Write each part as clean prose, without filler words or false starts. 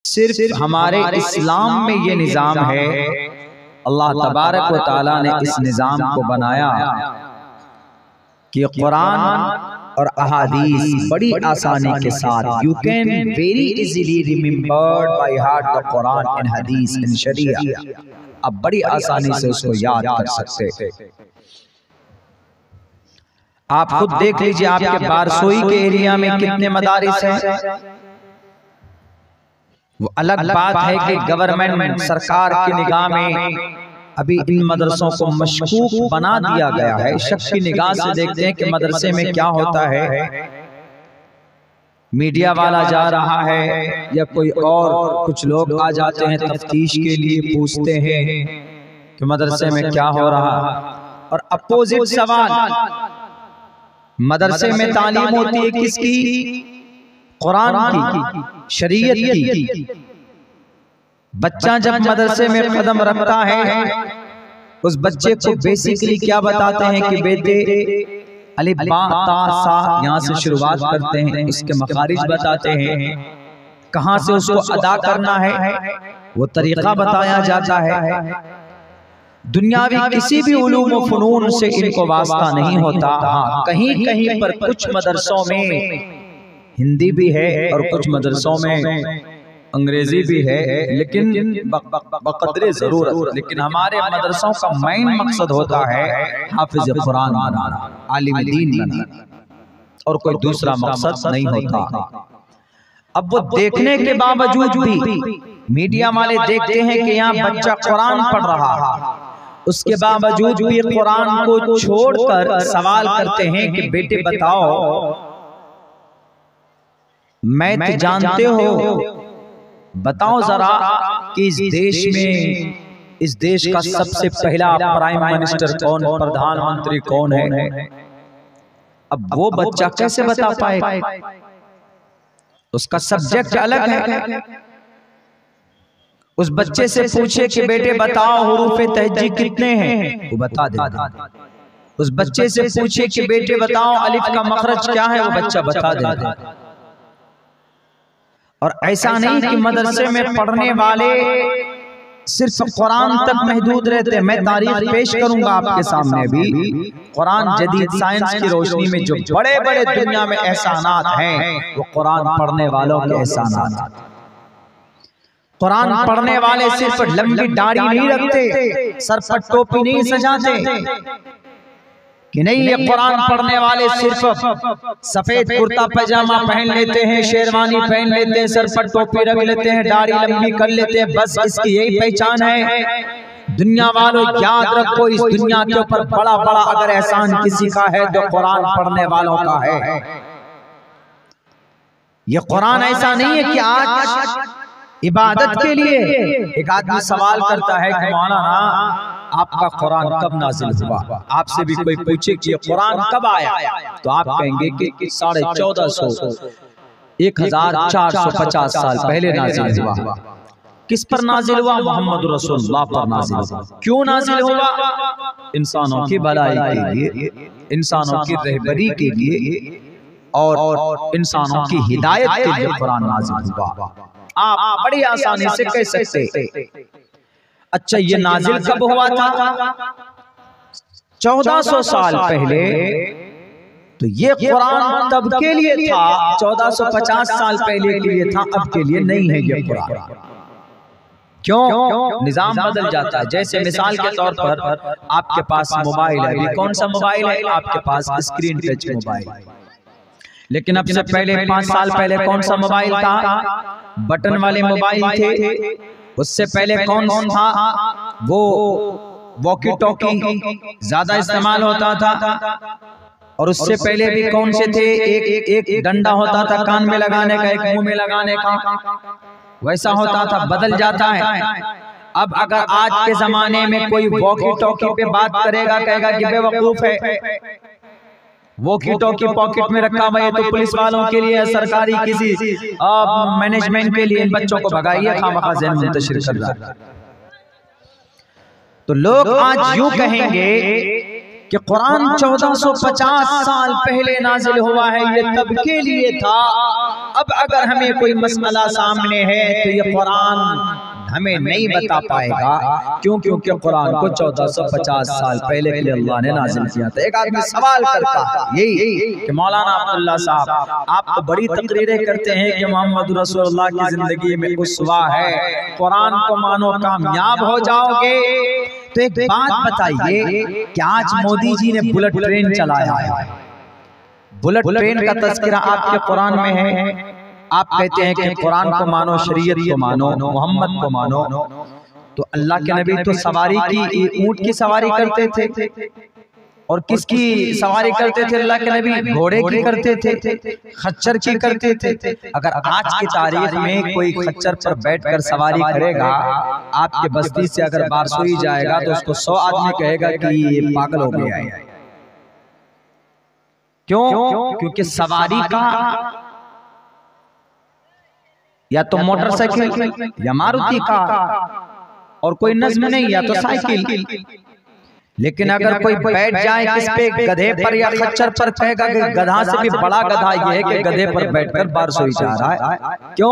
सिर्फ हमारे इस्लाम में ये निज़ाम है। अल्लाह तबारक व तआला ने इस निज़ाम को बनाया कि कुरान और अहादीस बड़ी आसानी के साथ you can very easily remembered by heart the Quran and हदीस इन शरिया। अब बड़ी आसानी से उसको याद कर सकते। आप खुद देख लीजिए, आपके बारसोई के एरिया में कितने मदारिस हैं। वो अलग बात है कि गवर्नमेंट सरकार की निगाह में अभी इन मदरसों को मशकूक बना दिया गया है। शक की निगाह से देखते हैं कि मदरसे में क्या होता है। मीडिया वाला जा रहा है या कोई और कुछ लोग आ जाते हैं तफ्तीश के लिए, पूछते हैं कि मदरसे में क्या हो रहा। और अपोजिट सवाल, मदरसे में तालीम होती है किसकी? कुरान की, शरीयत की। बच्चा जब मदरसे में कदम रखता है, उस बच्चे को बेसिकली क्या बताते हैं कि बेटे अलिफ बा ता सा यहाँ से शुरुआत करते हैं, उसके मखारिज बताते हैं, कहाँ से उसको अदा करना है वो तरीका बताया जाता है। दुनियावी किसी भी उलूम व फनून से इनको वास्ता नहीं होता। हाँ, कहीं कहीं पर कुछ मदरसों में हिंदी भी है और कुछ मदरसों में अंग्रेजी भी है, लेकिन बकदरे जरूरत। लेकिन हमारे मदरसों का मेन मकसद होता है हाफिज कुरान बनाना, आलिम दीन बनाना, और कोई दूसरा मकसद नहीं होता। अब वो देखने के बावजूद भी मीडिया वाले देखते हैं कि यहाँ बच्चा कुरान पढ़ रहा है, उसके बावजूद भी कुरान को छोड़कर सवाल करते हैं कि बेटे बताओ मैथ जानते हो, बताओ जरा कि इस देश में, इस देश का सबसे पहला प्राइम मिनिस्टर कौन, प्रधानमंत्री कौन है। अब वो बच्चा कैसे बता पाए? उसका सब्जेक्ट अलग है। उस बच्चे से पूछे कि बेटे बताओ हुरूफ तहज्जी कितने हैं, वो बता देगा। उस बच्चे से पूछे कि बेटे बताओ अलिफ का मखरज क्या है, वो बच्चा बता देगा। और ऐसा नहीं कि मदरसे में पढ़ने वाले सिर्फ कुरान तक महदूद रहते। मैं तारीख पेश करूंगा आपके सामने भी। कुरान जदीद साइंस की रोशनी में जो बड़े बड़े दुनिया में एहसानात हैं, वो कुरान पढ़ने वालों के एहसानात। कुरान पढ़ने वाले सिर्फ लंबी दाढ़ी नहीं रखते, सर पर टोपी नहीं सजाते कि नहीं, ये कुरान पढ़ने वाले सिर्फ सफेद कुर्ता पैजामा पहन लेते हैं, शेरवानी पहन लेते हैं, सर पर टोपी रख लेते हैं, दाढ़ी लंबी कर लेते हैं, बस इसकी यही पहचान है। दुनिया वालों याद रखो, इस दुनिया के ऊपर बड़ा बड़ा अगर एहसान किसी का है तो कुरान पढ़ने वालों का है। ये कुरान ऐसा नहीं है कि आज इबादत के लिए एक आदमी सवाल करता है कि मौलाना आपका कुरान कब नाजिल हुआ। आपसे भी कोई पूछे कि कुरान कब आया, तो आप कहेंगे कि 1450 1450 साल पहले नाजिल हुआ। किस पर नाजिल हुआ? मोहम्मद रसूलुल्लाह पर नाजिल हुआ। क्यों नाजिल हुआ? इंसानों की भलाई के लिए, इंसानों की रहबरी के लिए और इंसानों की हिदायत के लिए कुरान नाजिल हुआ। आप बड़ी आसानी से कह सकते। अच्छा, ये नाजिल कब हुआ था? 1400 साल पहले। तो ये कुरान तब के लिए था, 1450 साल पहले के लिए था, अब के लिए नहीं है ये कुरान। क्यों? निजाम बदल जाता है। जैसे मिसाल के तौर पर आपके पास मोबाइल है, अभी कौन सा मोबाइल है? आपके पास स्क्रीन टच मोबाइल। लेकिन अब से पहले 5 साल पहले कौन सा मोबाइल था? बटन वाले मोबाइल थे। उससे पहले कौन था? वो वॉकी टॉकी ज्यादा इस्तेमाल होता था। और उससे पहले भी कौन से थे? एक डंडा होता था कान में लगाने का, एक मुंह में लगाने का, वैसा होता था। बदल जाता है। अब अगर आज के जमाने में कोई वॉकी टॉकी पे बात करेगा, कहेगा कि बेवकूफ है, वॉकी टॉकी पॉकेट में रखा हुआ है तो पुलिस वालों के लिए, सरकारी किसी मैनेजमेंट के लिए, इन बच्चों को भगाइए, खामखा ज़हन मुंतशिर कर रहा है। तो लोग आज यूं कहेंगे कि कुरान 1450 साल पहले नाजिल हुआ है, ये तब के लिए था। अब अगर हमें कोई मसला सामने है तो ये कुरान हमें नहीं बता पाएगा, क्यों? क्योंकि कुरान को 1450 साल पहले के लिए अल्लाह ने नाजिल किया था। एक आदमी सवाल करता है यही कि मौलाना अब्दुल्ला साहब, आप तो बड़ी तकरीरें करते हैं कि मोहम्मद रसूलुल्लाह की जिंदगी में उस्वा है, कुरान को मानो कामयाब हो जाओगे। तो एक बात बताइए कि आज मोदी जी ने बुलेट ट्रेन चलाया है, बुलेट ट्रेन का तज़किरा आपके कुरान में है। आप कहते हैं कि कुरान को मानो, शरीयत को मानो, मोहम्मद को मानो। तो अल्लाह के नबी तो सवारी की, ऊंट की सवारी करते थे। और किसकी सवारी करते थे अल्लाह के नबी? घोड़े की करते थे, खच्चर की करते थे। अगर आज की तारीख में कोई खच्चर पर बैठकर सवारी करेगा, आपके बस्ती से अगर बारसोई जाएगा तो उसको 100 आदमी कहेगा कि ये पागल हो गया है। क्यों? क्योंकि सवारी का या तो मोटरसाइकिल या मारुति का और कोई नज्म नहीं, या तो साइकिल। लेकिन अगर कोई बैठ जाए किस पे, गधे पर या खच्चर पर, कहेगा कि गधा से भी बड़ा गधा ये है कि गधे पर बैठकर बारसोई जा रहा है। क्यों?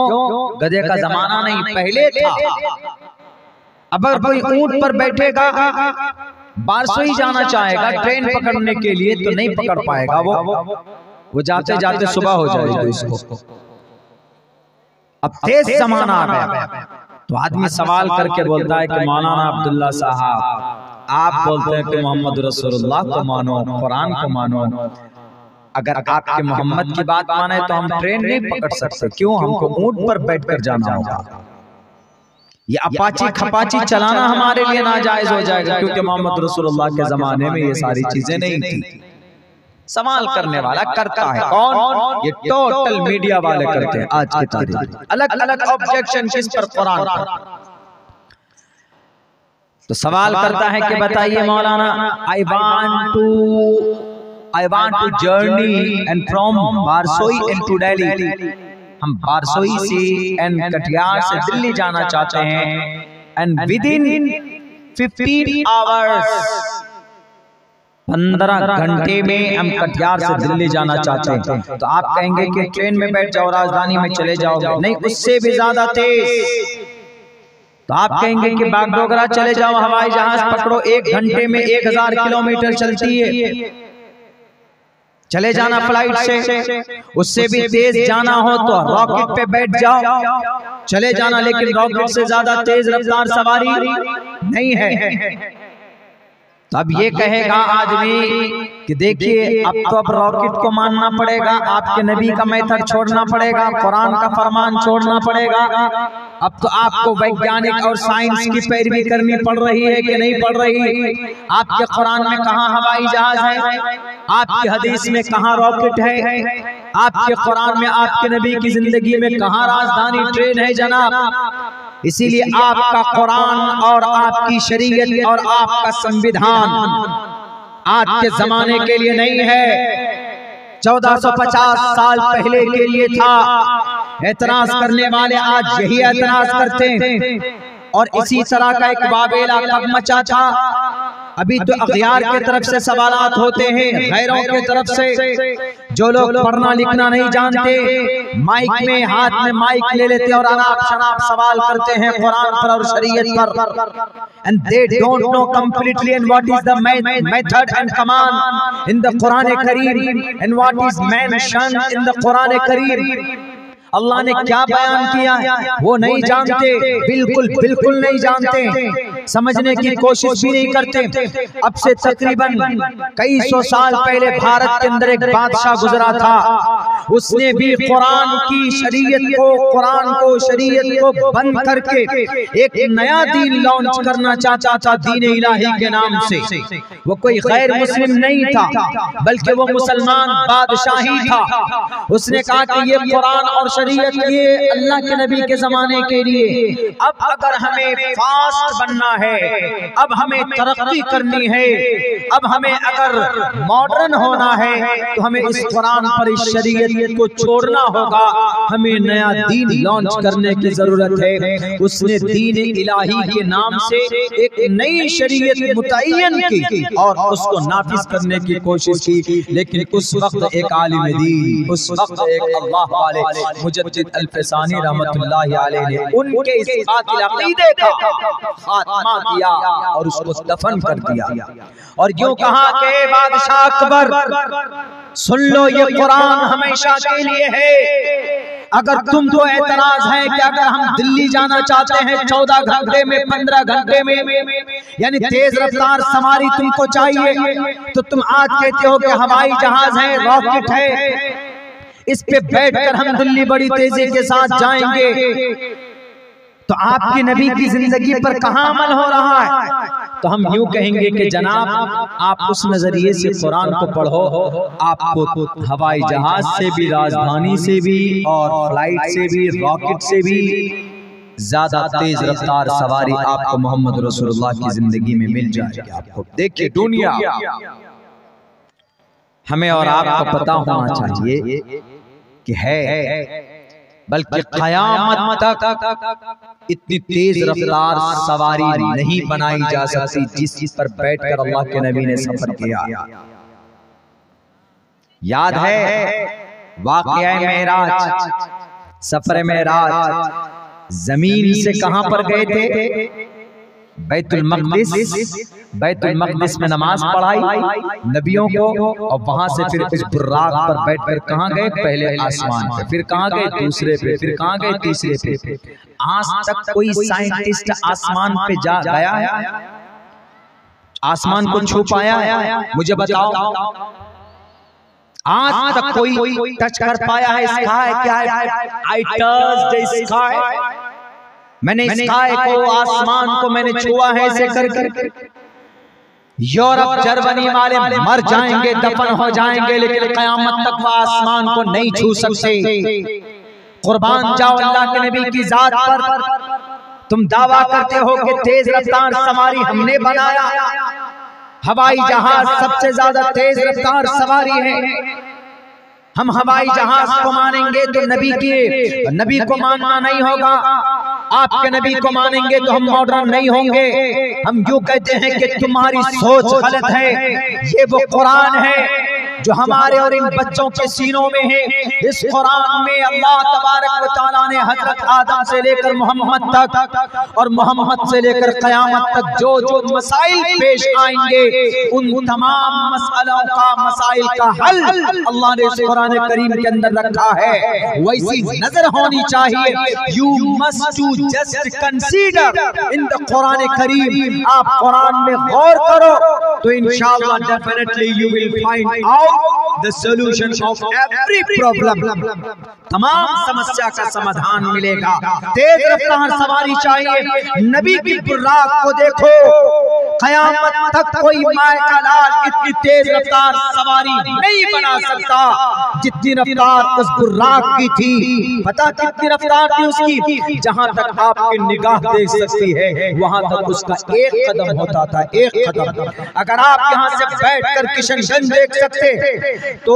गधे का जमाना नहीं, पहले था। अगर कोई ऊंट पर बैठेगा, बारसोई जाना चाहेगा ट्रेन पकड़ने के लिए तो नहीं पकड़ पाएगा, वो जाते जाते सुबह हो जाएगी इसको। अब तेज जमाना आ गया तो आदमी सवाल करके बोलता है कि मौलाना अब्दुल्ला साहब, आप बोलते हैं कि मोहम्मद रसूलुल्लाह को मानो, कुरान को मानो। अगर आपके मोहम्मद की बात माने तो हम ट्रेन नहीं पकड़ सकते, क्यों? हमको ऊंट पर बैठकर जाना होगा। ये अपाची खपाची चलाना हमारे लिए नाजायज हो जाएगा, क्योंकि मोहम्मद रसूलुल्लाह के जमाने में ये सारी चीजें नहीं थी। सवाल करने वाला करता है कौन? ये टोटल मीडिया वाले करते हैं आज की तारीख। अलग अलग ऑब्जेक्शन किस पर? कुरान पर। तो सवाल करता है कि बताइए मौलाना, I want to journey and from Barsoi into Delhi. हम बारसोई से एंड कटिहार से दिल्ली जाना चाहते हैं, एंड विद इन 15 आवर्स, 15 घंटे में हम कटिहार से दिल्ली जाना चाहते हैं। तो आप कहेंगे कि ट्रेन में बैठ जाओ, राजधानी में चले जाओगे। नहीं, उससे भी ज्यादा तेज। तो आप कहेंगे कि बागडोगरा चले जाओ, हवाई जहाज पकड़ो, 1 घंटे में 1000 किलोमीटर चलती है, चले जाना फ्लाइट से। उससे भी तेज जाना हो तो रॉकेट पे बैठ जाओ, चले जाना। लेकिन रॉकेट से ज्यादा तेज रफ्तार सवारी नहीं है। तो अब ये कहेगा आदमी कि देखिए, अब रॉकेट को मानना पड़ेगा, आपके नबी का मेथड छोड़ना पड़ेगा, कुरान का फरमान छोड़ना पड़ेगा। अब तो आपको वैज्ञानिक और साइंस की पैरवी करनी पड़ रही है कि नहीं पड़ रही? आपके कुरान में कहाँ हवाई जहाज है? आपकी हदीस में कहाँ रॉकेट है? आपके कुरान में आपके नबी की जिंदगी में कहाँ राजधानी ट्रेन है जनाब? इसीलिए आपका कुरान और आपकी शरीयत और आपका संविधान आज के जमाने के लिए नहीं है, 1450 साल पहले के लिए था। एतराज करने वाले आज यही एतराज करते हैं। और इसी तरह का एक वाबेला कब मचा था? अभी तो अखियार की तरफ से सवालात होते हैं, गैरों की तरफ से। जो लोग पढ़ना लिखना नहीं जानते, माइक में, हाथ में माइक ले लेते और अनाप शनाप सवाल करते हैं कुरान पर और शरीयत पर। And they don't know completely and what is the method and command in the Quran Kareem and what is mention in the Quran Kareem. अल्लाह ने क्या बयान किया है वो नहीं जानते, बिल्कुल नहीं जानते, समझने की कोशिश भी नहीं करते। अब से तकरीबन कई सौ साल पहले भारत के अंदर एक बादशाह गुजरा था, उसने भी कुरान की शरीयत को, कुरान को, शरीयत को बंद करके एक नया दीन लॉन्च करना चाहता था, दीन इलाही के नाम से। वो कोई गैर मुस्लिम नहीं था, बल्कि वो मुसलमान बादशाह ही था। उसने कहा कि ये कुरान और शरीयत ये अल्लाह के नबी के जमाने के लिए। अब अगर हमें फास्ट बनना है, अब हमें तरक्की करनी है, अब हमें अगर मॉडर्न होना है तो हमें इस कुरान पर, इस शरीयत को छोड़ना होगा, हमें नया दीन लॉन्च करने की जरूरत है। उसने दीन इलाही के नाम से एक नई शरीयत मुतय्यन की और उसको नाफिज करने की कोशिश की, लेकिन उस वक्त एक आलिम दीन, उस वक्त एक अल्लाह वाले मुजद्दिद अल-फसानी रहमतुल्लाहि अलैह ने उनके इस बातिल अकीदे का खात्मा किया और उसको दफन कर दिया और यूं कहा कि बादशाह अकबर सुन लो, ये कुरान हमेशा के लिए है। अगर तुमको एतराज है कि अगर हम दिल्ली जाना चाहते हैं 14 घंटे में, 15 घंटे में, यानी तेज रफ्तार सवारी तुमको चाहिए, तो तुम आज कहते हो कि हवाई जहाज है, रॉकेट है, इस पे बैठकर हम दिल्ली बड़ी तेजी के साथ जाएंगे, तो आपकी नबी की जिंदगी पर कहां अमल हो रहा है? तो हम यूं कहेंगे कि जनाब, आप उस नजरिए से कुरान को पढ़ो, आपको हवाई जहाज से भी, राजधानी से भी और फ्लाइट से भी, रॉकेट से भी ज्यादा तेज रफ्तार सवारी आपको मोहम्मद रसूलुल्लाह की जिंदगी में मिल जाएगी। आपको देखिए, दुनिया हमें और आपको पता होना चाहिए कि है, बल्कि क़यामत तक इतनी तेज रफ्तार सवारी नहीं बनाई जा सकती जिस पर बैठकर अल्लाह के नबी ने सफर किया। याद है वाक़या मेराज, सफर मेराज जमीन से कहां पर गए थे? बैतुल मक़दिस में नमाज पढ़ाई नबियों को, और वहां से फिर इस बुर्राक पर बैठकर कहां गए? पहले आसमान पे, फिर कहां गए? दूसरे पे, फिर कहां गए? तीसरे पे। आज तक कोई साइंटिस्ट आसमान पे जा गया है? आसमान को छू पाया है? मुझे बताओ, आज तक कोई टच कर पाया है? स्काई क्या है? आई टच द स्काई, मैंने स्काई को, आसमान को मैंने छुआ है ऐसे कर। यूरोप जर्मनी वाले मर जाएंगे, दफन हो जाएंगे, लेकिन क़यामत तक वो आसमान को नहीं छू सकते। कुर्बान जाओ अल्लाह के नबी की जात पर। तुम दावा करते हो कि तेज रफ्तार सवारी हमने बनाया, हवाई जहाज सबसे ज्यादा तेज रफ्तार सवारी है। हम हवाई जहाज को मानेंगे तो नबी को मानना नहीं होगा, आपके नबी को मानेंगे तो हम मॉडर्न नहीं होंगे। हम यूं कहते हैं कि तुम्हारी सोच गलत है, ये वो कुरान है जो हमारे और इन बच्चों के सीनों में है। इस कुरान में अल्लाह तबारक व तआला ने हजरत आदम से लेकर मोहम्मद तक और मोहम्मद से लेकर क़यामत तक जो जो मसाइल पेश आएंगे, उन तमाम मसाइल का हल अल्लाह ने इस कुरान करीम के अंदर रखा है। वैसी नजर होनी चाहिए। You must to just consider in the Quran Kareem. आप कुरान में गौर करो तो इंशाअल्लाह definitely you will find out the solution of every problem. तमाम समस्या का समाधान मिलेगा। तेज रफ्तार सवारी चाहिए। नबी की बुर्राक को देखो, क़यामत तक कोई माए का लाल इतनी तेज रफ्तार सवारी नहीं बना सकता जितनी रफ्तार उस बुर्राक की थी। पता कितनी रफ्तार थी उसकी? जहां तक आपकी निगाह देख सकती है वहां तक उसका एक कदम होता था, एक कदम। अगर आप यहाँ से बैठकर किशनगंज देख सकते तो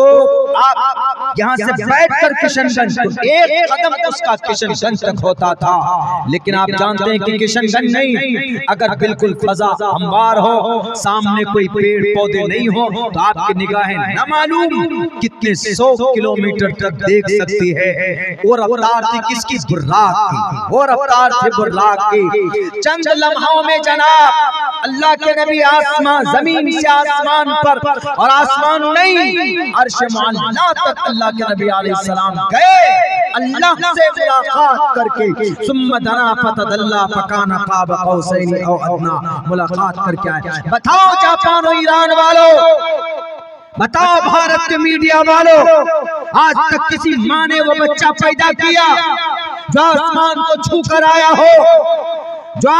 आप यहाँ से बैठकर किशनगंज, तो एक कदम उसका किशनगंज तक होता था। लेकिन आप जानते हैं कि किशनगंज नहीं, अगर बिल्कुल फजा हमवार हो, सामने कोई पेड़ पौधे नहीं हो, तो आपकी निगाहें न मालूम कितने 100 किलोमीटर तक देख सकती है। वो रफ्तार थी किसकी? बुर्राक की। वो रफ्तार थी बुर्राक की। चंद लम्हों में जनाब अल्लाह के नबी आसमान, जमीन से आसमान पर, और आसमान नहीं अर्श मुअल्ला तक अल्लाह के नबी अलैहिस्सलाम गए, अल्लाह से मुलाकात करके। सुम्मा दना फतदल्ला फकाना क़ाब क़ौसैन औ अदना, मुलाकात करके आए। बताओ जापान और ईरान वालों, बताओ भारत के मीडिया वालों, आज तक किसी माँ ने वो बच्चा पैदा किया जो आसमान को छू कर आया हो, जो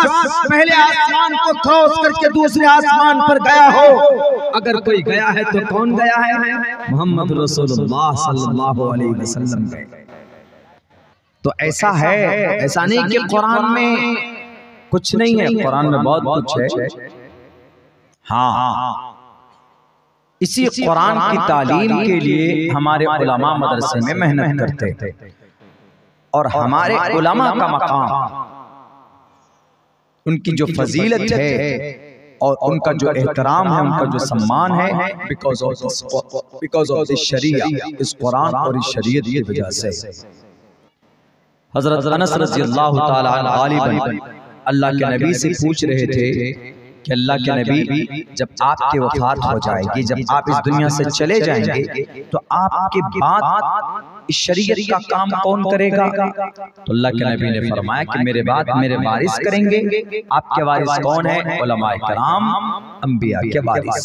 पहले आसमान को क्रॉस करके दूसरे आसमान पर गया हो? अगर कोई गया है तो कौन गया है? मोहम्मद रसूलुल्लाह सल्लल्लाहु अलैहि वसल्लम गए। तो ऐसा है, ऐसा नहीं कि कुरान में कुछ नहीं है, कुरान में बहुत कुछ है। हाँ, इसी कुरान की तालीम के लिए हमारे उलमा मदरसे में मेहनत करते थे, और हमारे उलमा का मकाम, उनकी जो फजीलत है और उनका जो एहतराम है, उनका जो सम्मान है, बिकॉज ऑफ दिस शरीया, इस कुरान और इस शरीयत की वजह से। हजरत अनस रज़ियल्लाहु ताला अन्हु अल्लाह के नबी से पूछ रहे थे कि अल्लाह के नबी, जब आपकी वफात हो जाएगी, जब आप इस दुनिया से चले जाएंगे, तो आपके बाद इस शरीयत का काम कौन करेगा? तो अल्लाह के नबी ने फरमाया कि मेरे बाद मेरे वारिस करेंगे। आपके वारिस कौन है? उलमाए किराम, अंबिया के वारिस।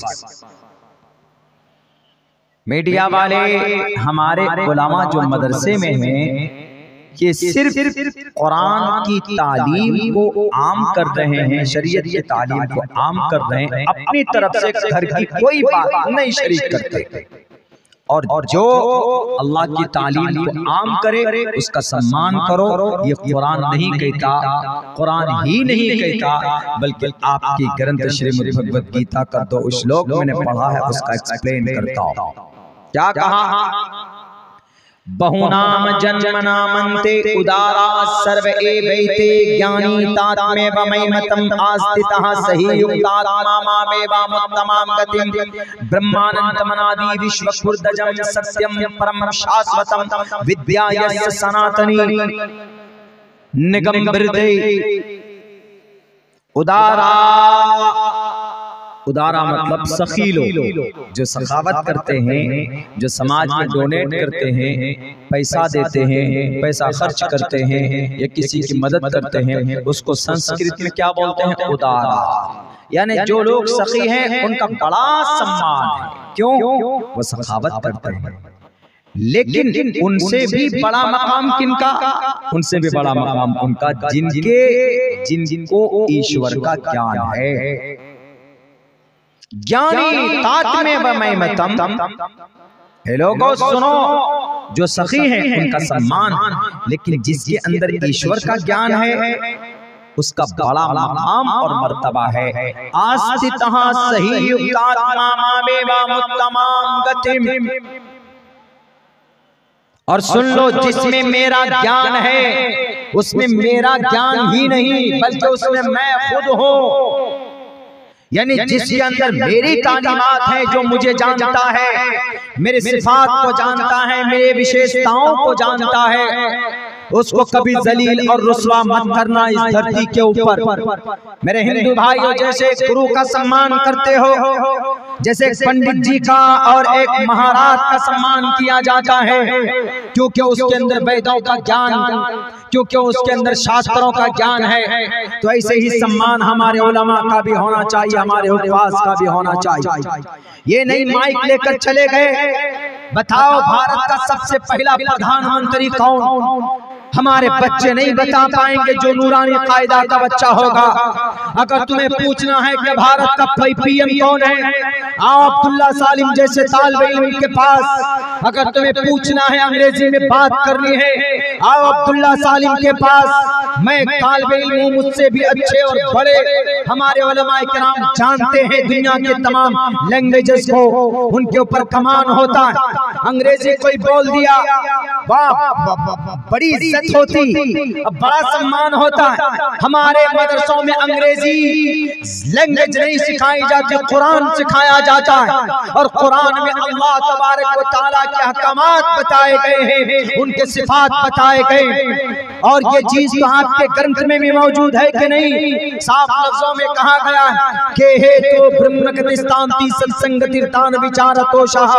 मीडिया वाले, हमारे उलमा जो मदरसे में हैं, ये सिर्फ कुरान की तालीम को आम कर रहे हैं, शरीयत की तालीम को आम कर रहे हैं, अपनी तरफ से घर की कोई बात नहीं शरीक करते। और जो अल्लाह की तालीम को आम करे उसका सम्मान करो। ये कुरान नहीं कहता, कुरान ही नहीं कहता, बल्कि आपकी ग्रंथ श्रीमद् भगवत गीता का दो श्लोक मैंने पढ़ा है, उसका एक्सप्लेन करता हूँ। क्या कहा? बहुनाम जन्मनामन्ते उदारा सर्व एवैते ज्ञानी तात्मेव मयमतम् आस्तितः सही युक्तात्मामेवामुत्तमां गतिं ब्रह्मानन्दमनादि विश्वपुर्दजं सत्यं परमं शाश्वतं विद्यायस्य सनातनी निगमबृते। उदारा, उदारा मतलब सखी लोग, जो सखावत करते हैं, जो समाज में डोनेट करते हैं, पैसा देते हैं, पैसा खर्च करते हैं या किसी की मदद करते हैं, उसको संस्कृत में क्या बोलते हैं? उदारा। यानी जो लोग सखी हैं उनका बड़ा सम्मान है। क्यों? वो सखावत करते हैं। लेकिन उनसे भी बड़ा मकाम किनका? उनसे भी बड़ा मकाम उनका जिनको ईश्वर का ज्ञान है। ज्ञानी तात्मेव मयमतम्। हे लोगों सुनो, जो सखी हैं उनका सम्मान, लेकिन जिसके अंदर ईश्वर का ज्ञान है उसका बड़ा मकाम और मर्तबा है। आस्तितः सही युक्तात्मामेवामुत्तमां गतिम्। और सुन लो, जिसमें मेरा ज्ञान है उसमें मेरा ज्ञान ही नहीं, बल्कि उसमें मैं खुद हूँ। यानी जिसके अंदर मेरी तालीमात है, जो मुझे जानता है, मेरे सिफात को जानता है, मेरे विशेषताओं को जानता है, उसको कभी जलील और रुस्वा मत करना इस धरती के ऊपर। मेरे हिंदू भाइयों, जैसे गुरु का सम्मान करते हो, जैसे पंडित जी का और एक महाराज का सम्मान किया जाता है, क्योंकि उसके अंदर वेदों का ज्ञान, क्योंकि उसके अंदर शास्त्रों का ज्ञान है, तो ऐसे ही सम्मान हमारे उलमा का भी होना चाहिए, हमारे हुफ़ाज़ का भी होना चाहिए। ये नहीं माइक लेकर चले गए, बताओ भारत का सबसे पहला प्रधानमंत्री कौन? हमारे बच्चे नहीं बता पाएंगे जो नूरानी कायदा का बच्चा होगा। अगर तुम्हें पूछना है कि भारत का पीएम कौन है, आओ अब्दुल्ला सालिम जैसे तालिबे इल्म के पास। अगर तुम्हें पूछना है, अंग्रेजी में बात करनी है, आओ अब्दुल्ला सालिम के पास। मैं तालिबे इल्म हूं, मुझसे भी अच्छे और बड़े हमारे उलमाए किराम जानते हैं दुनिया के तमाम लैंग्वेजेस को, उनके ऊपर कमान होता है। अंग्रेजी कोई बोल दिया, वाह बड़ी इज्जत होती, बड़ा सम्मान होता है। हमारे मदरसों में अंग्रेजी लैंग्वेज नहीं सिखाई जाती, कुरान सिखाया जाता है, और कुरान में अल्लाह तबारक व तआला के अहकामात बताए गए हैं, उनके सिफात बताए गए। और ये चीज तो आपके ग्रंथ में भी मौजूद है कि नहीं? साफ लफ्जों में कहा गया है कि हे तो ब्रह्मकतिस्तांति सत्संगतिर्तान विचारतोषः।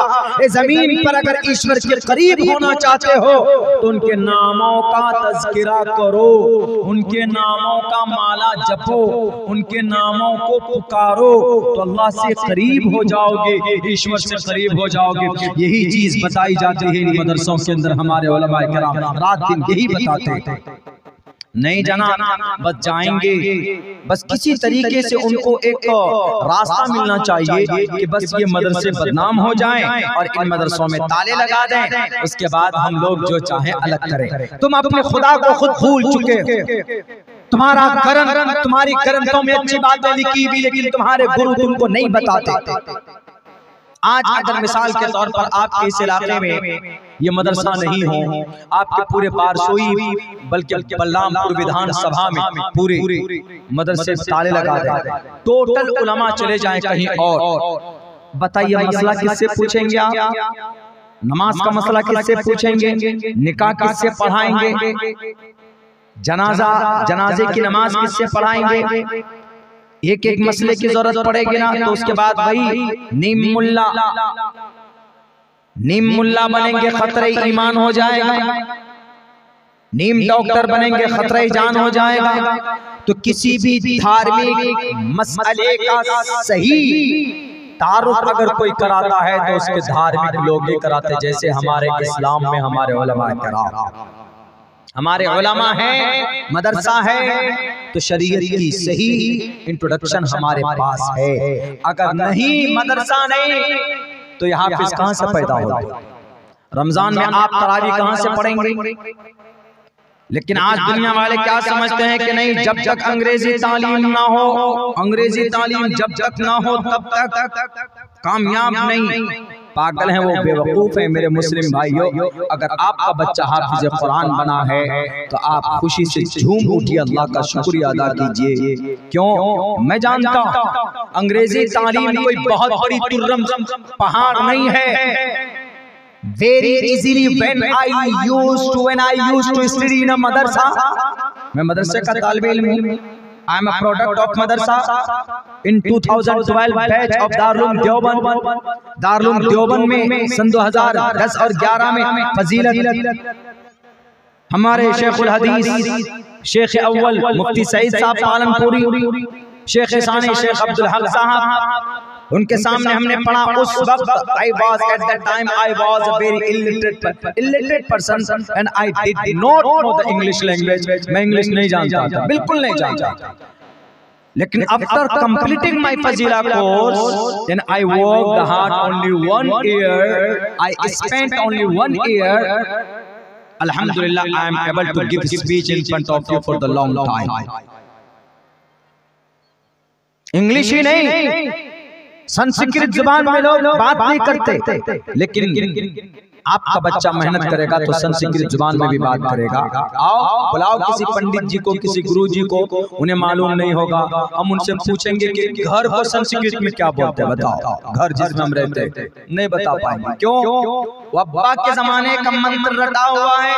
इस जमीन पर अगर ईश्वर के करीब होना चाहते हो तो उनके नामों का तज़किरा करो, उनके नामों का माला जपो, उनके नामों को पुकारो, तो अल्लाह से करीब हो जाओगे, ईश्वर से करीब हो जाओगे। यही चीज बताई जाती है इन मदरसों के अंदर। हमारे उलमाए किराम रात दिन यही बताते हैं। नहीं जाना, बस जाएंगे, बस किसी तरीके से उनको एक रास्ता मिलना चाहिए कि बस ये मदरसे बदनाम हो जाएं और इन मदरसों में ताले लगा दें, उसके बाद हम लोग जो चाहे अलग करें। तुम अपने खुदा को खुद भूल चुके हो। तुम्हारा ग्रंथ, तुम्हारी ग्रंथों में अच्छी बातें लिखी हुई, लेकिन तुम्हारे गुरु तुमको नहीं बताते। आज अगर मिसाल के तौर पर आपके इस इलाके में ये मदरसा नहीं हो, आपके पूरे पारसोई बल्कि बलरामपुर विधानसभा में पूरे मदरसे ताले लगा दें, टोटल उलमा चले जाएं कहीं और, बताइए मसला किससे पूछेंगे आप? नमाज का मसला किससे पूछेंगे? निकाह किससे पढ़ाएंगे? जनाजे की नमाज किससे पढ़ाएंगे? एक एक मसले की जरूरत पड़ेगी ना, तो उसके बाद वही नीम मुल्ला बनेंगे, खतरे ईमान हो जाएगा। नीम डॉक्टर बनेंगे, खतरे जान हो जाएगा। तो किसी भी धार्मिक मसले का सही तारुफ अगर कोई कराता है तो उसके धार्मिक लोग ही कराते। जैसे हमारे इस्लाम में हमारे उलमा कराम, हमारे उलमा है, मदरसा है, तो शरीयत की सही इंट्रोडक्शन हमारे पास है। अगर नहीं मदरसा नहीं तो यहाँ हाफिज कहाँ से पैदा होते? रमजान में आप तरावी कहाँ से पढ़ेंगे? लेकिन आज दुनिया वाले क्या समझते हैं कि नहीं, जब तक अंग्रेजी तालीम ना हो, अंग्रेजी तालीम जब तक ना हो तब तक कामयाब नहीं। पागल हैं वो, बेवकूफ हैं मेरे मुस्लिम भाइयों। अगर आपका बच्चा हाफिज कुरान बना है तो आप खुशी से झूम उठिए, अल्लाह का शुक्रिया अदा कीजिए। क्यों? मैं जानता हूँ अंग्रेजी तालीम कोई बहुत बड़ी तुर्रम पहाड़ नहीं है। Very easily when I used to study in a madrasa, मैं मदरसे का तालिब इल्म हूँ। I am a product of madrasa. In 2012 batch of Darul Deoband में सन 2010 और 11 में फजीलत हमारे शेखुल हदीस शेख अव्वल मुफ्ती सईद साहब पालनपुरी, शेख सानी शेख अब्दुल हक साहब, उनके सामने हमने पढ़ा। उस वक्त I was at that time I was a very illiterate person and I did not know the English language. मैं इंग्लिश नहीं जानता था, बिल्कुल नहीं जानता था। लेकिन after completing my fazila course, then I worked hard only 1 year. I spent only 1 year. Alhamdulillah, I am able to give speech in front of you for the long time. English ही नहीं, संस्कृत जुबान में लोग बात नहीं करते, लेकिन आपका बच्चा मेहनत करेगा तो संस्कृत जुबान में भी बात करेगा। आओ बुलाओ किसी पंडित जी को, किसी गुरु जी को, उन्हें मालूम नहीं होगा, हम उनसे पूछेंगे कि घर को संस्कृत में क्या बोलते हैं, बताओ। घर जिसमें हम रहते नहीं बता पाएंगे। क्यों? वो अब्बा के जमाने का मंत्र रटा हुआ है,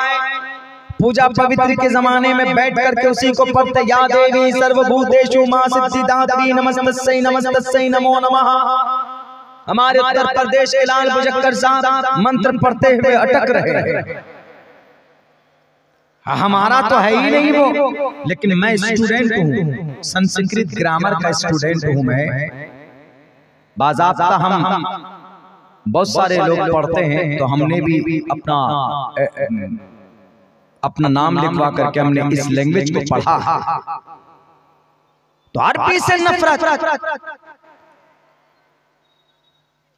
पूजा पवित्र के जमाने में बैठ करके उसी को पढ़ते। या देवी सर्वभूतेषु मां सिद्धिदात्री नमस्तस्यै नमस्तस्यै नमो नमः। हमारे उत्तर प्रदेश के लाल बुजक्कर साहब मंत्र पढ़ते हुए अटक रहे। हमारा तो है ही नहीं वो, लेकिन मैं स्टूडेंट हूँ, संस्कृत ग्रामर का स्टूडेंट हूँ मैं। बाज़ाब्ता हम बहुत सारे लोग पढ़ते हैं, तो हमने भी अपना नाम लिखवा करके हमने इस लैंग्वेज को पढ़ा। तो अरबी से नफरत,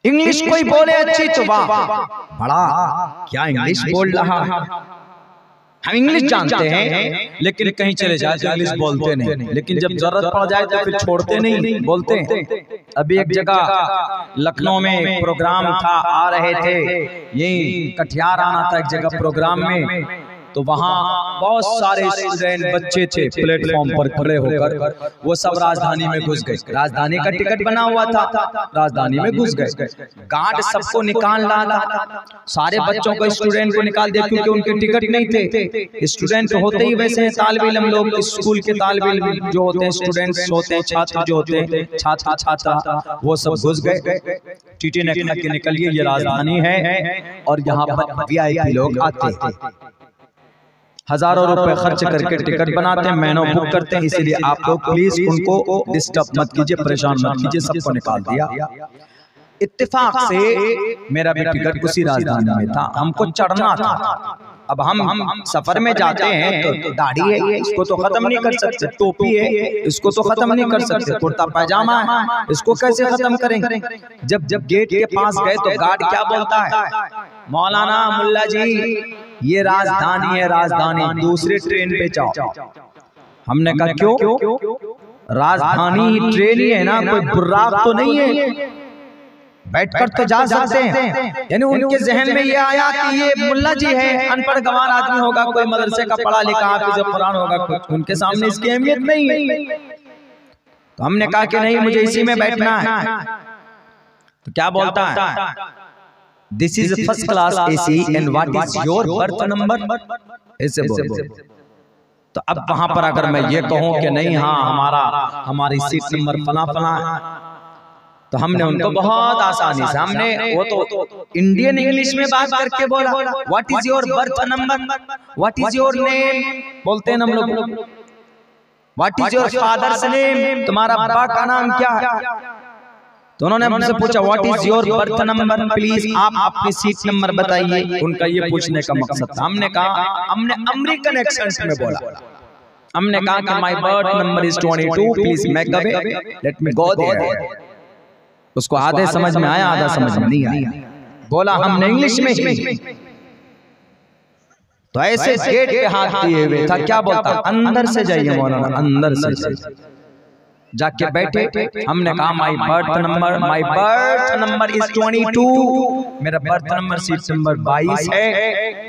इंग्लिश कोई बोले अच्छी तो वाह, बड़ा क्या इंग्लिश बोल रहा है। हम इंग्लिश जानते हैं, लेकिन कहीं चले जाए तो इंग्लिश बोलते नहीं, लेकिन जब जरूरत पड़ जाए तो फिर छोड़ते नहीं, बोलते हैं। अभी एक जगह लखनऊ में एक प्रोग्राम था, आ रहे थे, यही कटिहार आना था एक जगह प्रोग्राम में, तो वहाँ बहुत सारे स्टूडेंट बच्चे थे प्लेटफॉर्म पर खड़े होकर, वो सब राजधानी में घुस गए। राजधानी का टिकट बना हुआ था, राजधानी में घुस गए। गार्ड सबको निकाल रहा था, सारे बच्चों को, स्टूडेंट को निकाल दिया, क्योंकि उनके टिकट नहीं थे। स्टूडेंट होते ही वैसे हैं, तालिब इल्म लोग, स्कूल के तालिब इल्म जो होते हैं, स्टूडेंट्स होते हैं, छात्र जो होते हैं, छात्र छात्रा, वो सब घुस गए। टीटी ने कहा कि निकलिए, ये राजधानी है और यहाँ पर VIP लोग आते हैं, हजारों रुपए खर्च करके टिकट बनाते हैं, महीनों बुक करते हैं, इसलिए आप लोग प्लीज उनको डिस्टर्ब मत कीजिए, परेशान मत कीजिए। सबको निकाल दिया। इत्तेफाक से मेरा भी टिकट उसी राजधानी में था, हमको चढ़ना था। अब हम सफर में जाते हैं तो दाढ़ी है, इसको तो खत्म नहीं कर सकते, टोपी है, इसको तो खत्म नहीं कर सकते, कुर्ता पैजामा है, इसको कैसे खत्म करेंगे। जब गेट के पास गए तो गार्ड क्या बोलता है, मौलाना मुल्ला जी ये राजधानी है, राजधानी, दूसरे ट्रेन पे जाओ। हमने कहा क्यों? राजधानी ट्रेन ही है ना, कोई बुर्राक तो नहीं है, बैठकर तो जा सकते हैं। यानी उनके जहन में ये आया कि ये मुल्ला जी है, अनपढ़ गंवार आदमी होगा, कोई मदरसे का पढ़ा लिखा हाफिज़ कुरान होगा, कुछ उनके सामने इसकी अहमियत नहीं है। तो हमने कहा कि नहीं, मुझे इसी में बैठना है। तो क्या बोलता है, this is first class AC and what is your birth number, ऐसे बोलते। तो अब वहां पर अगर मैं ये कहूं कि नहीं, हाँ हमारी सीट नंबर फला फला है, तो हमने उनको बहुत आसानी से, हमने वो तो इंडियन इंग्लिश में बात करके बोला, what is your birth number, what is your name बोलते हैं हम लोग, what is your father's name, तुम्हारा बाप का नाम क्या है। तो उन्होंने हमसे पूछा what is your birth number, please आप अपनी सीट नंबर बताइए। उनका ये पूछने का मकसद था। हमने कहा, हमने अमेरिकन एक्सेंट में बोला, हमने कहा कि my birth number is 22, please make a way, let me go there. उसको आधे समझ में आया, आधा समझ में नहीं आया। बोला हमने इंग्लिश में ही। तो ऐसे गेट पे हाथ दिए हुए था, क्या बोलता, अंदर से जाइए मौलाना, अंदर से जाके बैठे। हमने कहा माय बर्थ नंबर इज 22, मेरा बर्थ नंबर सीट नंबर 22 है,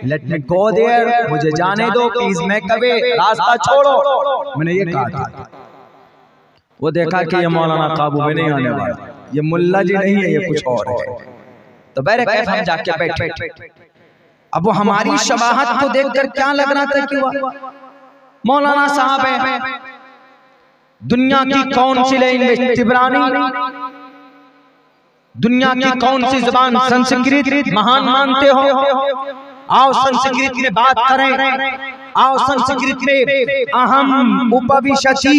लेट मी गो देयर, मुझे जाने दो प्लीज, मैं कभी रास्ता छोड़ो। मैंने ये कहा था। वो देखा कि ये मौलाना काबू में नहीं आने वाला, ये मुल्ला जी नहीं है, ये कुछ और है। तो बहरकैफ हम जाके बैठे। अब वो हमारी शबाहत को देखकर क्या लग रहा था कि वो मौलाना साहब है, दुनिया की कौन सी लैंग्वेज तिब्रानी, दुनिया की कौन सी जुबान संस्कृत महान मानते हो, आओ संस्कृत में बात करें, आओ संस्कृत में अहम उपविशति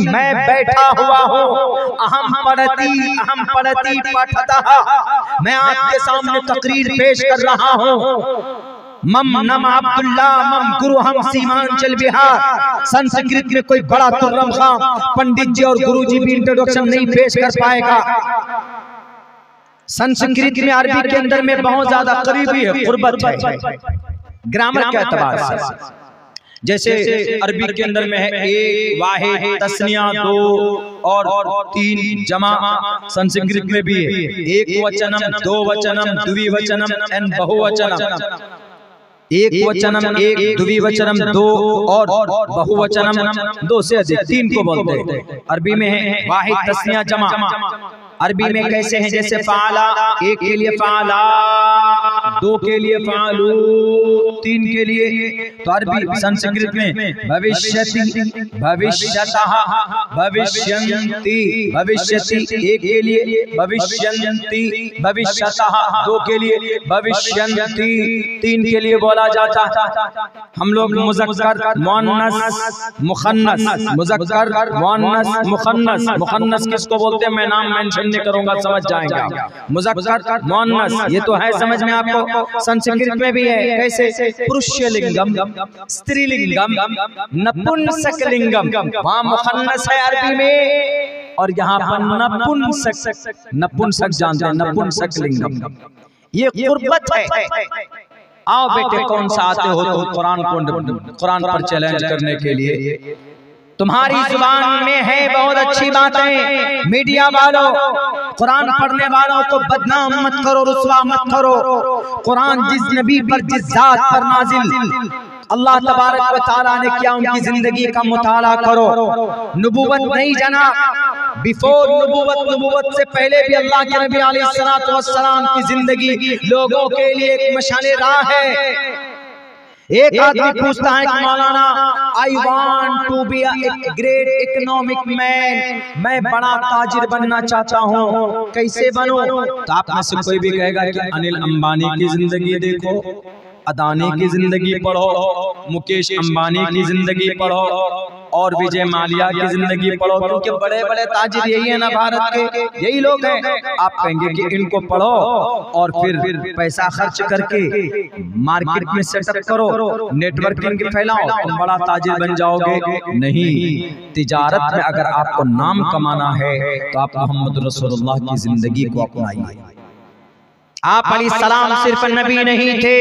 मैं बैठा हुआ हूँ, अहम पढ़ती पठतः मैं आपके सामने तकरीर पेश कर रहा हूँ। मम नम अब्दुल्ला मम गुरु हम सीमांचल बिहार। संस्कृत में कोई बड़ा तुर्रम खां पंडित जी और गुरु जी भी इंट्रोडक्शन नहीं पेश कर पाएगा। संस्कृत में अरबी के अंदर में बहुत ज्यादा करीबी है, कुर्बत है ग्रामर के एतबार से। जैसे अरबी के अंदर में है एक, वाहिद, तस्निया, दो और तीन जमा। संस्कृत में भी है एक वचनम, दो वचनम, द्विवचनम एंड बहुवचनम। एक वचनम एक, द्विवचनम दो और बहुवचनम दो से अधिक, तीन को बोलते हैं। अरबी में है वाहिद, तस्निया, जमा। अरबी में कैसे हैं, जैसे फाला, एक के लिए फाला, दो के लिए फालू, तीन के लिए। तो अरबी संस्कृत में भविष्यति, भविष्यतः, भविष्यन्ति, भविष्यति एक के लिए, भविष्यन्ति, भविष्यतः दो के लिए, भविष्यन्ति तीन के लिए बोला जाता है। हम लोग मुज़क्कर, मुअन्नस, मुखन्नस, मुज़क्कर, मुअन्नस, मुखन्नस। मुखन्नस किसको बोलते हैं मैं नाम मेंशन नहीं करूंगा, समझ जाएंगे आप। मुज़क्कर, मुअन्नस ये तो है समझ में आपको। संस्कृत में भी है कैसे, पुरुषलिंगम, स्त्रीलिंगम, नपुंसकलिंगम। वहां मुखन्नस है अरबी में और यहाँ पर नपुंसक, नपुंसक जानते हैं, नपुंसकलिंगम। ये कुर्बत है। आओ बेटे कौन सा आते हो तो कुरान पर चैलेंज करने के लिए। तुम्हारी जुबान में है बहुत अच्छी बातें, मीडिया वालों कुरान पढ़ने वालों को बदनाम मत करो, रुसवा मत करो। कुरान जिस नबी पर, जिस जात पर नाजिल अल्लाह तबारक व तआला ने किया, उनकी जिंदगी का मुताला करो। नबूवत नहीं जनाब, बिफोर नबूवत से पहले भी अल्लाह के नबी अलैहिस्सलातु वस्सलाम की जिंदगी लोगों के लिए एक मशाले राह है। एक आदमी पूछता है कि मौलाना I want to be a great economic man, मैं बड़ा ताजिर बनना चाहता हूँ, कैसे बनूं? तो आप में से कोई भी कहेगा कि अनिल अंबानी की जिंदगी देखो, अदानी की जिंदगी पढ़ो, मुकेश अंबानी की जिंदगी पढ़ो और विजय माल्या की जिंदगी पढ़ो, क्योंकि बड़े बड़े ताजिर यही है ना भारत के, यही लोग हैं। आप कहेंगे कि इनको पढ़ो और फिर पैसा खर्च करके मार्केट में सेटअप करो, नेटवर्किंग फैलाओ, तुम बड़ा ताजिर बन जाओगे। नहीं, तिजारत में अगर आपको नाम कमाना है तो आप मोहम्मद रसूलुल्लाह की जिंदगी को अपनाइए। आप अलैहिस्सलाम सिर्फ नबी नहीं थे,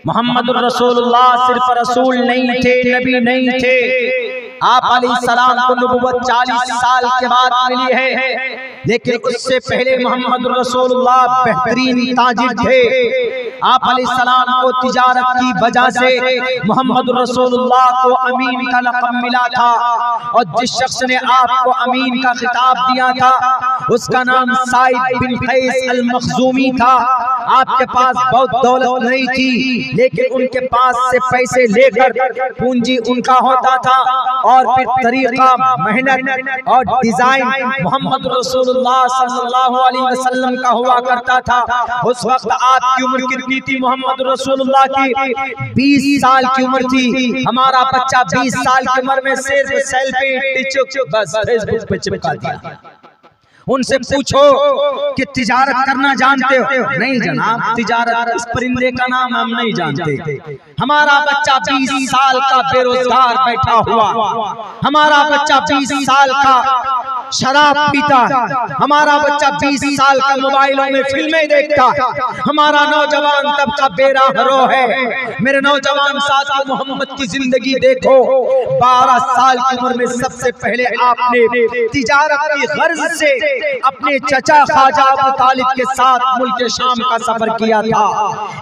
मोहम्मद रसूलुल्लाह सिर्फ रसूल नहीं थे, नबी नहीं थे। आप अलैहिस्सलाम को नबुव्वत 40 साल के बाद मिली है, लेकिन उससे पहले मोहम्मद रसूलुल्लाह बेहतरीन ताजिर थे। आप अलैहिस्सलाम को तिजारत की वजह से मोहम्मद रसूलुल्लाह को अमीन का लक़ब मिला था, और जिस शख्स ने आपको अमीन का खिताब दिया था उसका नाम साइद बिन कैस अल-मखज़ूमी था। आपके पास बहुत दौलत नहीं थी, लेकिन उनके पास से पैसे लेकर पूंजी उनका होता था, और फिर तरीका, मेहनत और डिजाइन मोहम्मद रसूलुल्लाह सल्लल्लाहु अलैहि वसल्लम का हुआ करता था। उस वक्त आपकी उम्र कितनी थी? मोहम्मद रसूलुल्लाह की 20 साल की उम्र थी। हमारा बच्चा 20 साल की उम्र में सिर्फ सेल्फी बस फेसबुक पे चिपका दिया। उनसे पूछो कि तिजारत करना जानते हो? नहीं जनाब, तिजारत इस परिंदे का नाम हम नहीं जानते। हमारा बच्चा 20 साल का बेरोजगार बैठा हुआ, हमारा बच्चा 20 साल का शराब पीता, हमारा बच्चा 20 साल का मोबाइलों में फिल्में देखता, हमारा नौजवान तबका बेराहरो है। मेरे नौजवान साथी, मोहम्मद की जिंदगी देखो। 12 साल की उम्र में सबसे पहले आपने तिजारत की गर्ज से अपने चचा ख्वाजा अबू तालिब के साथ मुल्क शाम का सफर किया था।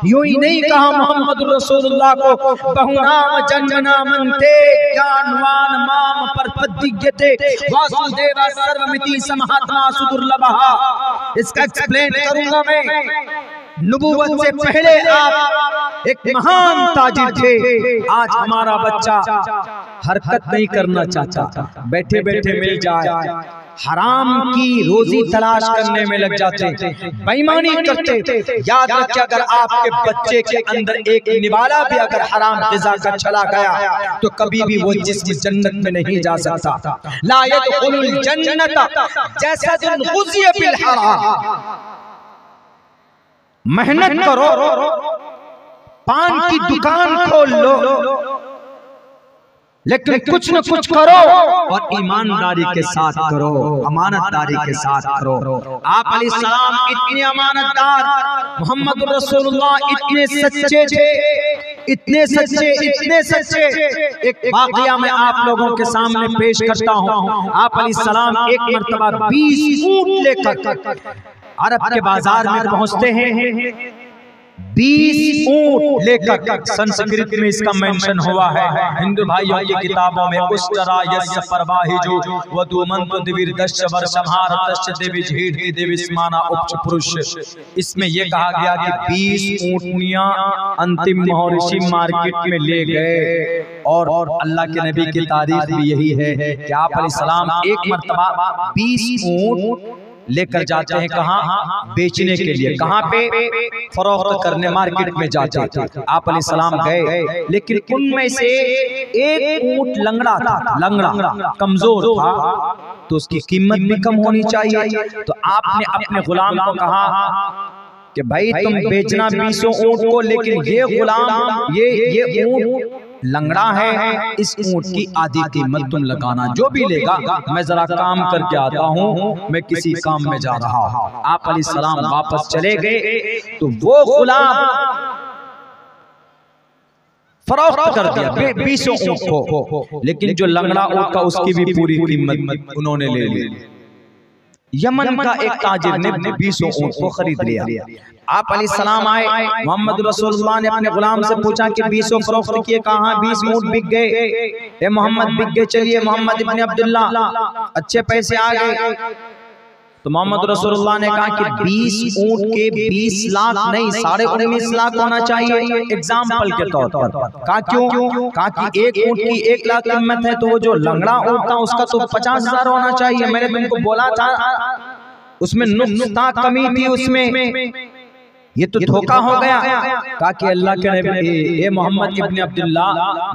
यूं ही नहीं कहा मोहम्मद रसूलुल्लाह को बहुनाम जन्मना मनते ज्ञानवान माम पर पद्दियते वासुदेव सर्वमिति समहात्मा सुदुर्लभहा। इसका एक्सप्लेन करूंगा मैं। नबूवत से पहले आप एक महान ताजिर थे। आज हमारा बच्चा हरकत नहीं करना चाहता, बैठे बैठे मिल जाए हराम की रोजी तलाश करने में लग जाते, बेईमानी करते। याद रखिए, अगर आपके बच्चे के अंदर एक निवाला भी अगर हराम ग़िज़ा का चला गया तो कभी भी वो जिस्म जन्नत में नहीं जा सकता। ला यदखुलुल जन्नत जैसदुन ग़ुज़िया बिल हराम। मेहनत करो, पान की दुकान खोल लो, लेकिन कुछ न कुछ करो और ईमानदारी के साथ करो, अमानतदारी के साथ करो। आप अलैहिस्सलाम इतने अमानतदार, मोहम्मद रसूलुल्लाह इतने सच्चे थे, इतने सच्चे, इतने सच्चे। एक वाक़या मैं आप लोगों के सामने पेश करता हूँ। आप अलैहिस्सलाम एक मर्तबा 20 ऊंट लेकर अरब के बाजार में पहुंचते हैं। 20 ऊंट लेकर, संस्कृत में इसका मेंशन हुआ है हिंदू भाइयों की किताबों में। उस्तरा यस्य परवाहिजो वधुमंत दिविर्दश्च वर्षमहारतश्च देवी झीढ़ी देविस्माना उपच पुरुष। इसमें यह कहा गया कि 20 ऊंटनियां अंतिम महर्षि मार्केट में ले गए, और अल्लाह के नबी की तारीफ भी यही है कि आप अलैहिस्सलाम एक मर्तबा 20 ऊंट लेकर जाते हैं। कहाँ? बेचने के लिए। कहाँ पे? फरोख्त करने मार्केट में जाते थे। आप अलैहिस्सलाम गए, लेकिन उनमें से एक ऊंट लंगड़ा था, लंगड़ा कमजोर था, तो उसकी कीमत भी कम होनी चाहिए। तो आपने अपने गुलाम को कहा कि भाई तुम बेचना 20 ऊंट को, लेकिन ये गुलाम, ये ऊंट लंगड़ा है, इस ऊंट की आधी कीमत तुम लगाना। जो भी लेगा, मैं जरा काम करके आता हूँ, मैं किसी काम में जा रहा हूँ। आप अलैहिस्सलाम वापस चले गए, तो वो गुलाम फरोख्त कर दिया 20 ऊंट को, लेकिन जो लंगड़ा ऊंट का उसकी भी पूरी कीमत उन्होंने ले ली। यमन का एक ताजिर ने 20 ऊंट को खरीद लिया। आप अलैहिस्सलाम आए, मोहम्मद रसूलुल्लाह ने अपने गुलाम से पूछा कि 20 फरोख्त किए, कहाँ? 20 ऊंट बिक गए। ए मोहम्मद, बिक गए, चलिए मोहम्मद इब्न अब्दुल्ला, अच्छे पैसे आ गए। तो मोहम्मद रसूलुल्लाह ने कहा कि 20 ऊंट के 20 लाख नहीं, 19.5 लाख होना चाहिए, एग्जाम्पल के तौर पर। कहा क्यों? कहा कि एक ऊंट की 1 लाख कीमत है, तो वो जो लंगड़ा ऊंट था उसका तो 50,000 होना चाहिए। मैंने तुमको बोला था, उसमें नुक्ता कमी थी, उसमें ये तो धोखा हो गया। कहा कि अल्लाह के नबी, ए मोहम्मद इब्न अब्दुल्ला,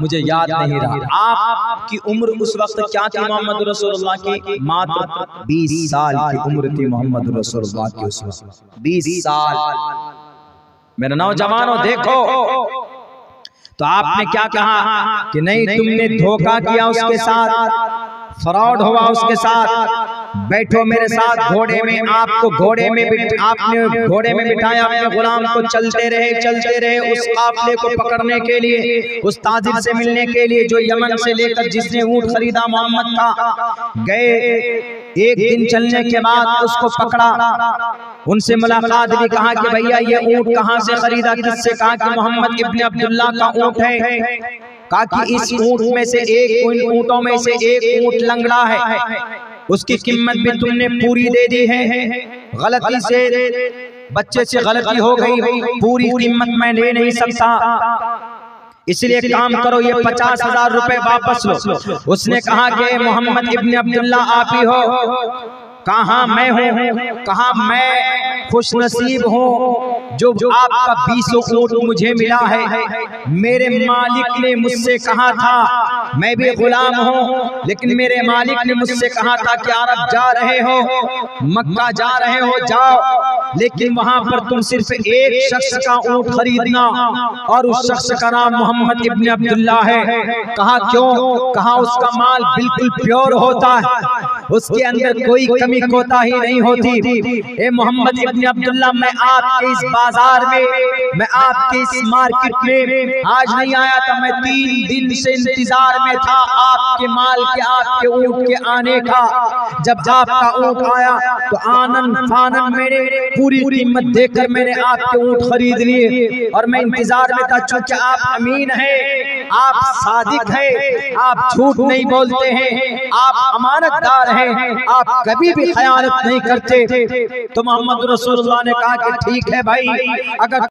मुझे याद नहीं रहा आपकी उम्र उस वक्त क्या थी मोहम्मद रसूलुल्लाह की? मात्र 20 साल की उम्र थी मोहम्मद रसूलुल्लाह की उस वक्त, 20 साल। मेरे नौजवानों देखो, तो आपने क्या कहा कि नहीं, तुमने धोखा किया उसके साथ, फ्रॉड हुआ उसके साथ, बैठो मेरे साथ घोड़े में। आपको आपने घोड़े में बिठाया, अपने गुलाम को चलते रहे उस काफिले को पकड़ने के लिए, उस ताजिर से मिलने के लिए जो यमन से लेकर जिसने ऊंट खरीदा मोहम्मद का। गए, एक दिन चलने के बाद उसको पकड़ा, उनसे मुलाकात भी, कहा कि भैया ये ऊंट कहाँ से खरीदा, किससे? कहा कि मोहम्मद इब्न अब्दुल्ला का ऊंट है। कहा कि इस ऊंट में से इन ऊंटों में से एक ऊंट लंगड़ा है, उसकी कीमत भी तुमने पूरी दे दी है। गलती से बच्चे से गलती हो गई, पूरी कीमत मैं ले नहीं सकता, इसलिए काम करो, ये 50,000 रुपए वापस लो। उसने कहा कि मोहम्मद इब्न अब्दुल्ला आप ही हो? कहा मैं हूँ। कहा मैं खुश नसीब हूँ जो आपका 20 ऊंट मुझे मिला है। मेरे मालिक ने मुझसे कहा था, मैं भी गुलाम हूँ, लेकिन मेरे मालिक ने मुझसे कहा था कि अरब जा रहे हो, मक्का जा रहे हो, जाओ, लेकिन वहां पर तुम सिर्फ एक शख्स का ऊंट खरीदना और उस शख्स का नाम मोहम्मद इब्न अब्दुल्ला है। कहा क्यों? कहा उसका माल बिल्कुल प्योर होता है, उसके अंदर कोई कमी कोताही नहीं होती। ए मोहम्मद इब्न अब्दुल्ला, मैं आपके इस बाजार में, मैं आपके इस मार्केट में आज नहीं आया था, मैं 3 दिन से इंतजार में था आपके माल के, आपके ऊंट के आने का। जब आपका ऊंट आया तो आनन फानन मैंने पूरी कीमत देकर मैंने आपके ऊंट खरीद लिए, और मैं इंतजार में था, चूंकि आप अमीन हैं, आप सादिक हैं, आप झूठ नहीं बोलते हैं, आप अमानतदार हैं, आप कभी भी खयानत नहीं करते। तो मोहम्मद रसूलुल्लाह ने कहा कि ठीक है भाई, अगर